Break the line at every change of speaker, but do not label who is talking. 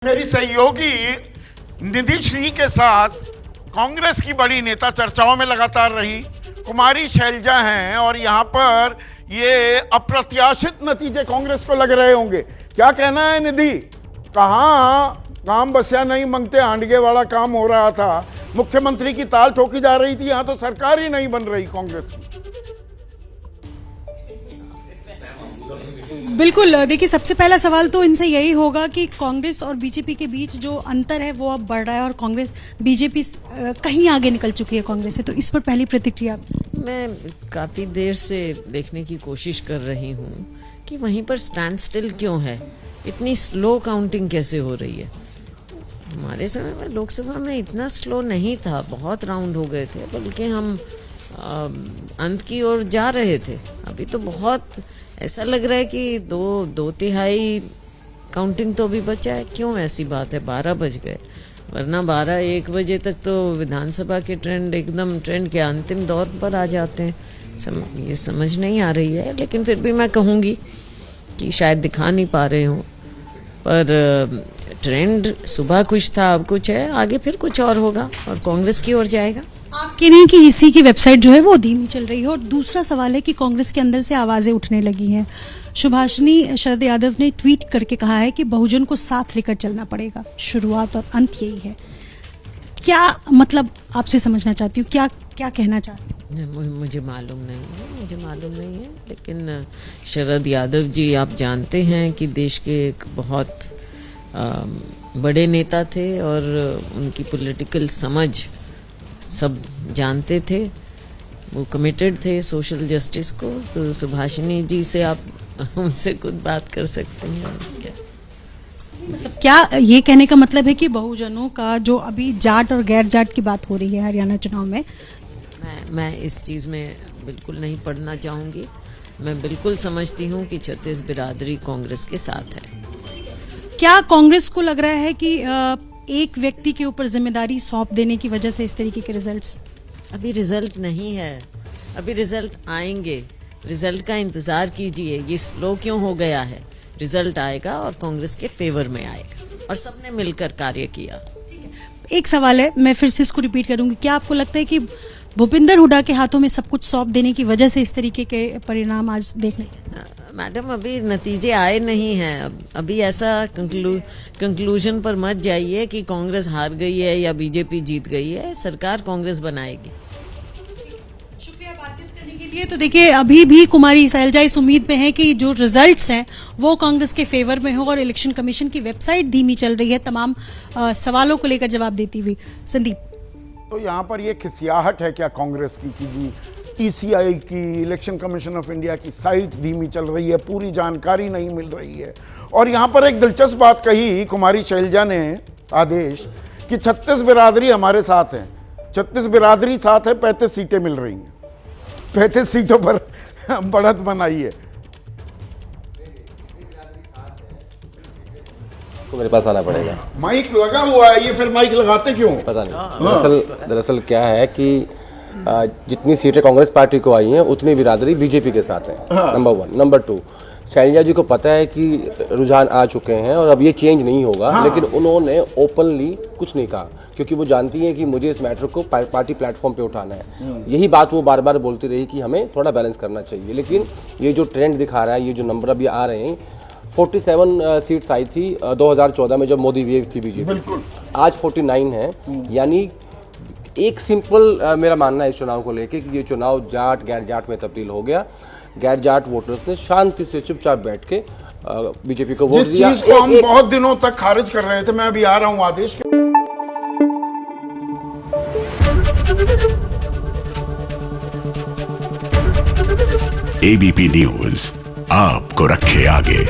मेरी सहयोगी निधि श्री के साथ कांग्रेस की बड़ी नेता चर्चाओं में लगातार रही कुमारी शैलजा हैं और यहाँ पर ये अप्रत्याशित नतीजे कांग्रेस को लग रहे होंगे। क्या कहना है निधि? कहाँ काम बसिया नहीं मंगते हांडगे वाला काम हो रहा था, मुख्यमंत्री की ताल ठोकी जा रही थी, यहाँ तो सरकार ही नहीं बन रही कांग्रेस की।
बिल्कुल, देखिए सबसे पहला सवाल तो इनसे यही होगा कि कांग्रेस और बीजेपी के बीच जो अंतर है वो अब बढ़ रहा है और कांग्रेस बीजेपी कहीं आगे निकल चुकी है कांग्रेस से, तो इस पर पहली प्रतिक्रिया। मैं
काफ़ी देर से देखने की कोशिश कर रही हूँ कि वहीं पर स्टैंड स्टिल क्यों है, इतनी स्लो काउंटिंग कैसे हो रही है। हमारे समय में लोकसभा में इतना स्लो नहीं था, बहुत राउंड हो गए थे, बल्कि हम अंत की ओर जा रहे थे। अभी तो बहुत ऐसा लग रहा है कि दो तिहाई काउंटिंग तो अभी बचा है। क्यों ऐसी बात है? 12 बज गए, वरना 12-1 बजे तक तो विधानसभा के ट्रेंड के अंतिम दौर पर आ जाते हैं। ये समझ नहीं आ रही है, लेकिन फिर भी मैं कहूँगी कि शायद दिखा नहीं पा रहे हूँ, पर ट्रेंड सुबह कुछ था, अब कुछ है, आगे फिर कुछ और होगा और कांग्रेस की ओर जाएगा।
आप कह रहे हैं कि इसी की वेबसाइट जो है वो धीमी चल रही है। और दूसरा सवाल है कि कांग्रेस के अंदर से आवाजें उठने लगी हैं। सुभाषिनी शरद यादव ने ट्वीट करके कहा है कि बहुजन को साथ लेकर चलना पड़ेगा, शुरुआत और अंत यही है। क्या मतलब, आपसे समझना चाहती हूँ, क्या कहना चाहती हूँ?
मुझे मालूम नहीं है, लेकिन शरद यादव जी आप जानते हैं कि देश के एक बहुत बड़े नेता थे और उनकी पॉलिटिकल समझ सब जानते थे, वो कमिटेड थे सोशल जस्टिस को। तो सुभाषिनी जी से आप उनसे खुद बात कर सकते हैं।
मतलब क्या ये कहने का मतलब है कि बहुजनों का जो अभी जाट और गैर जाट की बात हो रही है हरियाणा चुनाव में,
मैं इस चीज़ में बिल्कुल नहीं पढ़ना चाहूँगी। मैं बिल्कुल समझती हूँ कि छत्तीस बिरादरी कांग्रेस के साथ है।
क्या कांग्रेस को लग रहा है कि एक व्यक्ति के ऊपर जिम्मेदारी सौंप देने की वजह से इस तरीके के रिजल्ट्स?
अभी रिजल्ट नहीं है, अभी रिजल्ट आएंगे, रिजल्ट का इंतजार कीजिए। ये स्लो क्यों हो गया है? रिजल्ट आएगा और कांग्रेस के फेवर में आएगा और सबने मिलकर कार्य किया।
एक सवाल है, मैं फिर से इसको रिपीट करूंगी। क्या आपको लगता है कि भूपिंदर हुड्डा के हाथों में सब कुछ सौंप देने की वजह से इस तरीके के परिणाम आज देखने?
मैडम, अभी नतीजे आए नहीं हैं। अभी ऐसा कंक्लूजन पर मत जाइए कि कांग्रेस हार गई है या बीजेपी जीत गई है। सरकार कांग्रेस बनाएगी।
शुक्रिया बातचीत करने के लिए। तो देखिए, अभी भी कुमारी शैलजा इस उम्मीद में है कि जो रिजल्ट्स हैं वो कांग्रेस के फेवर में हो और इलेक्शन कमीशन की वेबसाइट धीमी चल रही है तमाम सवालों को लेकर जवाब देती हुई। संदीप,
तो यहाँ पर ये खिसियाहट है क्या कांग्रेस की कि जी ईसीआई की, इलेक्शन कमीशन ऑफ इंडिया की साइट धीमी चल रही है, पूरी जानकारी नहीं मिल रही है। और यहाँ पर एक दिलचस्प बात कही कुमारी शैलजा ने, आदेश, कि 36 बिरादरी हमारे साथ हैं। 36 बिरादरी साथ है, 35 सीटें मिल रही हैं, 35 सीटों पर बढ़त बनाई है।
तो मेरे पास आना पड़ेगा।
माइक लगा हुआ है, ये फिर माइक लगाते क्यों
पता नहीं। दरअसल क्या है कि जितनी सीटें कांग्रेस पार्टी को आई हैं उतनी बिरादरी बीजेपी के साथ है। नंबर 1। नंबर 2, शैलजा जी को पता है कि रुझान आ चुके हैं और अब ये चेंज नहीं होगा। लेकिन उन्होंने ओपनली कुछ नहीं कहा, क्योंकि वो जानती हैं कि मुझे इस मैटर को पार्टी प्लेटफॉर्म पे उठाना है। यही बात वो बार बार बोलती रही कि हमें थोड़ा बैलेंस करना चाहिए। लेकिन ये जो ट्रेंड दिखा रहा है, ये जो नंबर अभी आ रहे हैं, 47 सीट्स आई थी 2014 में जब मोदी वेव थी बीजेपी, आज 49 है। यानी एक सिंपल मेरा मानना है इस चुनाव को लेके कि ये चुनाव जाट गैर जाट में तब्दील हो गया। गैर जाट वोटर्स ने शांति से चुपचाप बैठ के बीजेपी को वोट दिया।
जिस चीज को हम बहुत दिनों तक खारिज कर रहे थे। मैं अभी आ रहा हूं आदेश के।
एबीपी न्यूज आपको रखे आगे।